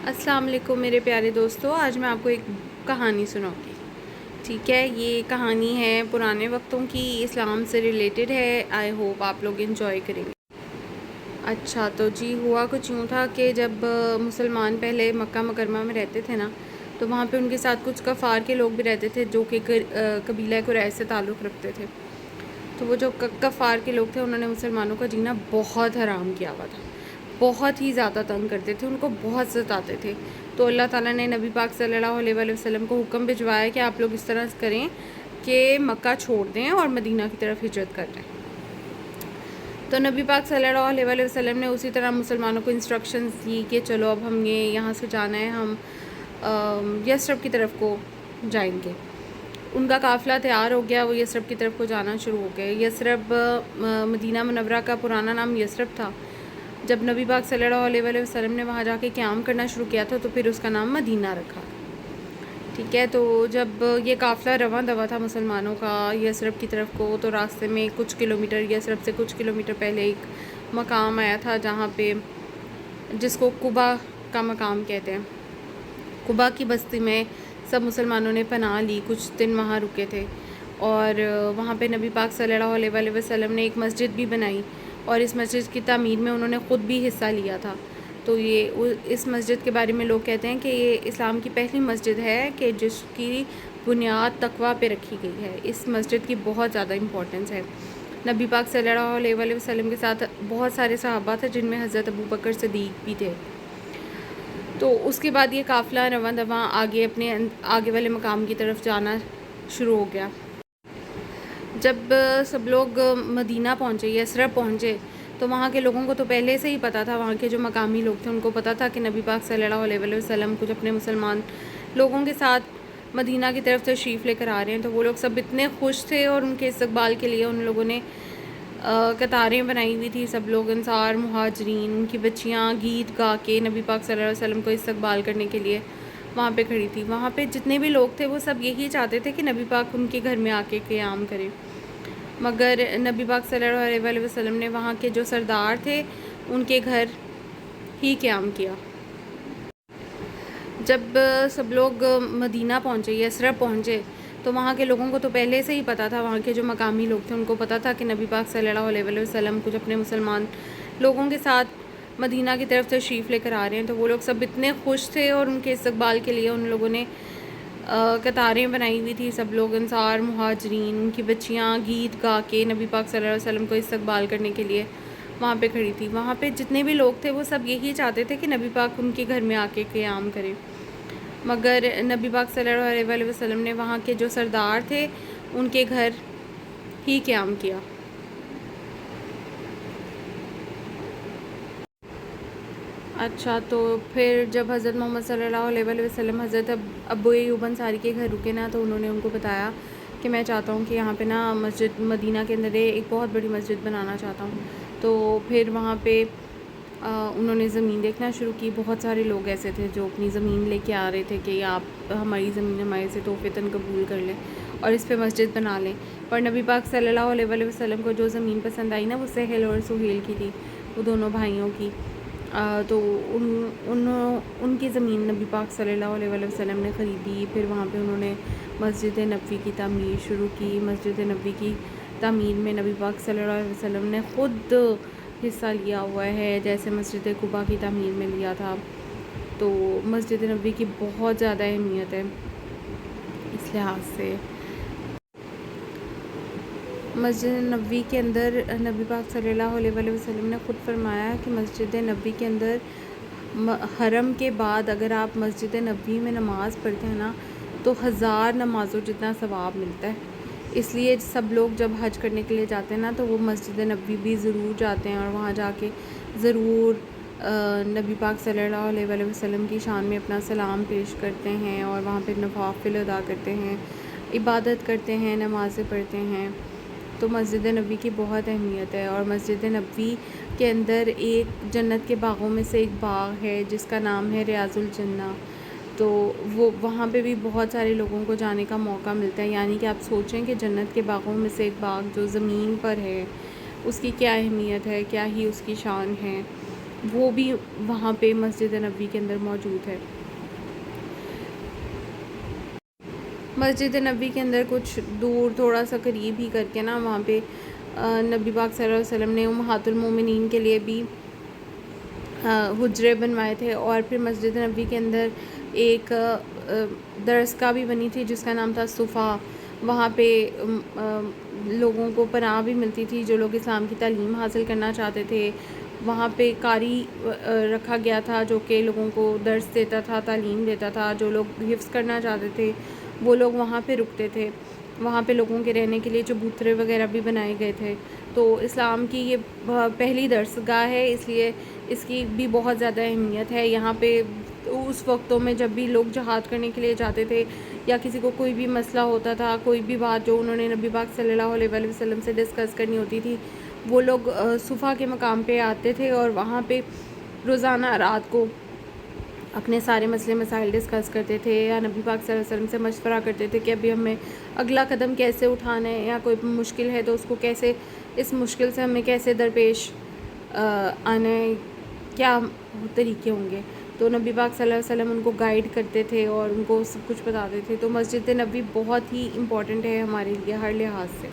السلام علیکم میرے پیارے دوستو، آج میں آپ کو ایک کہانی سناؤں گی. ٹھیک ہے، یہ کہانی ہے پرانے وقتوں کی، اسلام سے ریلیٹڈ ہے. آئی ہوپ آپ لوگ انجوائے کریں گے. اچھا تو جی، ہوا کچھ یوں تھا کہ جب مسلمان پہلے مکہ مکرمہ میں رہتے تھے نا، تو وہاں پہ ان کے ساتھ کچھ کفار کے لوگ بھی رہتے تھے جو کہ قبیلہ قریش سے تعلق رکھتے تھے. تو وہ جو کفار کے لوگ تھے، انہوں نے مسلمانوں کا جینا بہت حرام کیا ہوا تھا، بہت ہی زیادہ تنگ کرتے تھے، ان کو بہت ستاتے تھے. تو اللہ تعالیٰ نے نبی پاک صلی اللہ علیہ وآلہ وسلم کو حکم بھجوایا کہ آپ لوگ اس طرح کریں کہ مکہ چھوڑ دیں اور مدینہ کی طرف ہجرت کر لیں. تو نبی پاک صلی اللہ علیہ وآلہ وسلم نے اسی طرح مسلمانوں کو انسٹرکشنز دی کہ چلو اب ہم یہاں سے جانا ہے، ہم یثرب کی طرف کو جائیں گے. ان کا قافلہ تیار ہو گیا، وہ یثرب کی طرف کو جانا شروع ہو گئے. یثرب مدینہ منورہ کا پرانا نام یثرب تھا. جب نبی پاک صلی اللہ علیہ وآلہ وسلم نے وہاں جا کے قیام کرنا شروع کیا تھا تو پھر اس کا نام مدینہ رکھا. ٹھیک ہے، تو جب یہ قافلہ رواں دوا تھا مسلمانوں کا یثرب کی طرف کو، تو راستے میں کچھ کلومیٹر، یثرب سے کچھ کلومیٹر پہلے ایک مقام آیا تھا جہاں پہ، جس کو قبا کا مقام کہتے ہیں. قبا کی بستی میں سب مسلمانوں نے پناہ لی، کچھ دن وہاں رکے تھے، اور وہاں پہ نبی پاک صلی اللہ علیہ وآلہ وسلم نے ایک مسجد بھی بنائی، اور اس مسجد کی تعمیر میں انہوں نے خود بھی حصہ لیا تھا. تو اس مسجد کے بارے میں لوگ کہتے ہیں کہ یہ اسلام کی پہلی مسجد ہے کہ جس کی بنیاد تقویٰ پہ رکھی گئی ہے. اس مسجد کی بہت زیادہ امپورٹنس ہے. نبی پاک صلی اللہ علیہ وآلہ وسلم کے ساتھ بہت سارے صحابہ تھے، جن میں حضرت ابو بکر صدیق بھی تھے. تو اس کے بعد یہ قافلہ رواں دواں اپنے آگے والے مقام کی طرف جانا شروع ہو گیا. جب سب لوگ مدینہ پہنچے، یثرب پہنچے، تو وہاں کے لوگوں کو تو پہلے سے ہی پتہ تھا، وہاں کے جو مقامی لوگ تھے ان کو پتہ تھا کہ نبی پاک صلی اللہ علیہ وآلہ وسلم کچھ اپنے مسلمان لوگوں کے ساتھ مدینہ کی طرف تشریف لے کر آ رہے ہیں. تو وہ لوگ سب اتنے خوش تھے، اور ان کے استقبال کے لیے ان لوگوں نے قطاریں بنائی ہوئی تھی. سب لوگ انصار، مہاجرین، ان کی بچیاں گیت گا کے نبی پاک صلی اللہ علیہ وسلم کو استقبال کرنے کے لیے وہاں پہ کھڑی تھی. وہاں پہ جتنے بھی لوگ تھے وہ سب یہی چاہتے تھے کہ نبی پاک ان کے گھر میں آ کے قیام کرے، مگر نبی پاک صلی اللہ علیہ وآلہ وسلم نے وہاں کے جو سردار تھے ان کے گھر ہی قیام کیا. جب سب لوگ مدینہ پہنچے، یثرب پہنچے، تو وہاں کے لوگوں کو تو پہلے سے ہی پتہ تھا، وہاں کے جو مقامی لوگ تھے ان کو پتہ تھا کہ نبی پاک صلی اللہ علیہ وآلہ وسلم کچھ اپنے مسلمان لوگوں کے ساتھ مدینہ کی طرف تشریف لے کر آ رہے ہیں. تو وہ لوگ سب اتنے خوش تھے، اور ان کے استقبال کے لیے ان لوگوں نے قطاریں بنائی ہوئی تھی. سب لوگ انصار، مہاجرین، ان کی بچیاں گیت گا کے نبی پاک صلی اللہ علیہ وسلم کو استقبال کرنے کے لیے وہاں پہ کھڑی تھی. وہاں پہ جتنے بھی لوگ تھے وہ سب یہی چاہتے تھے کہ نبی پاک ان کے گھر میں آ کے قیام کرے، مگر نبی پاک صلی اللہ علیہ وآلہ وسلم نے وہاں کے جو سردار تھے ان کے گھر ہی قیام کیا. اچھا تو پھر جب حضرت محمد صلی اللہ علیہ وآلہ وسلم حضرت ابو ایوب انصاری کے گھر رکے نا، تو انہوں نے ان کو بتایا کہ میں چاہتا ہوں کہ یہاں پہ نا مسجد مدینہ کے اندر ایک بہت بڑی مسجد بنانا چاہتا ہوں. تو پھر وہاں پہ انہوں نے زمین دیکھنا شروع کی. بہت سارے لوگ ایسے تھے جو اپنی زمین لے کے آ رہے تھے کہ آپ ہماری زمین ہمارے سے تحفتاً قبول کر لیں اور اس پہ مسجد بنا لیں. اور نبی پاک صلی اللہ علیہ وآلہ وسلم کو جو زمین پسند آئی نا، وہ سہل اور سہیل کی تھی، وہ دونوں بھائیوں کی. تو ان کی زمین نبی پاک صلی اللہ علیہ وآلہ وسلم نے خریدی. پھر وہاں پہ انہوں نے مسجد نبوی کی تعمیر شروع کی. مسجد نبوی کی تعمیر میں نبی پاک صلی اللہ علیہ وسلم نے خود حصہ لیا ہوا ہے، جیسے مسجد قباء کی تعمیر میں لیا تھا. تو مسجد نبوی کی بہت زیادہ اہمیت ہے اس لحاظ سے. مسجد نبوی کے اندر نبی پاک صلی اللہ علیہ وآلہ وسلم نے خود فرمایا کہ مسجد نبوی کے اندر حرم کے بعد اگر آپ مسجد نبوی میں نماز پڑھتے ہیں نا، تو 1000 نمازوں جتنا ثواب ملتا ہے. اس لیے سب لوگ جب حج کرنے کے لیے جاتے ہیں نا، تو وہ مسجد نبوی بھی ضرور جاتے ہیں، اور وہاں جا کے ضرور نبی پاک صلی اللہ علیہ وآلہ وسلم کی شان میں اپنا سلام پیش کرتے ہیں، اور وہاں پہ نوافل ادا کرتے ہیں، عبادت کرتے ہیں، نمازیں پڑھتے ہیں. تو مسجد نبوی کی بہت اہمیت ہے. اور مسجد نبوی کے اندر ایک جنت کے باغوں میں سے ایک باغ ہے جس کا نام ہے ریاض الجنہ. تو وہاں پہ بھی بہت سارے لوگوں کو جانے کا موقع ملتا ہے. یعنی کہ آپ سوچیں کہ جنت کے باغوں میں سے ایک باغ جو زمین پر ہے، اس کی کیا اہمیت ہے، کیا ہی اس کی شان ہے. وہ بھی وہاں پہ مسجد نبوی کے اندر موجود ہے۔ مسجد نبوی کے اندر کچھ دور تھوڑا سا قریب ہی کر کے نا وہاں پہ نبی پاک صلی اللہ علیہ وسلم نے امہات المومنین کے لیے بھی حجرے بنوائے تھے، اور پھر مسجد نبوی کے اندر ایک درسگاہ بھی بنی تھی جس کا نام تھا صفا۔ وہاں پہ لوگوں کو پناہ بھی ملتی تھی جو لوگ اسلام کی تعلیم حاصل کرنا چاہتے تھے۔ وہاں پہ قاری رکھا گیا تھا جو کہ لوگوں کو درس دیتا تھا، تعلیم دیتا تھا۔ جو لوگ حفظ کرنا چاہتے تھے وہ لوگ وہاں پہ رکتے تھے۔ وہاں پہ لوگوں کے رہنے کے لیے چبوترے وغیرہ بھی بنائے گئے تھے۔ تو اسلام کی یہ پہلی درسگاہ ہے، اس لیے اس کی بھی بہت زیادہ اہمیت ہے۔ یہاں پہ اس وقتوں میں جب بھی لوگ جہاد کرنے کے لیے جاتے تھے یا کسی کو کوئی بھی مسئلہ ہوتا تھا، کوئی بھی بات جو انہوں نے نبی پاک صلی اللہ علیہ وآلہ وسلم سے ڈسکس کرنی ہوتی تھی، وہ لوگ صفا کے مقام پہ آتے تھے اور وہاں پہ روزانہ رات کو اپنے سارے مسئلے مسائل ڈسکس کرتے تھے یا نبی پاک صلی اللہ علیہ وسلم سے مشورہ کرتے تھے کہ ابھی ہمیں اگلا قدم کیسے اٹھانا ہے، یا کوئی مشکل ہے تو اس کو کیسے، اس مشکل سے ہمیں کیسے درپیش آنا ہے، کیا طریقے ہوں گے۔ تو نبی پاک صلی اللہ علیہ وسلم ان کو گائیڈ کرتے تھے اور ان کو سب کچھ بتاتے تھے۔ تو مسجد نبوی بہت ہی امپورٹنٹ ہے ہمارے لیے ہر لحاظ سے۔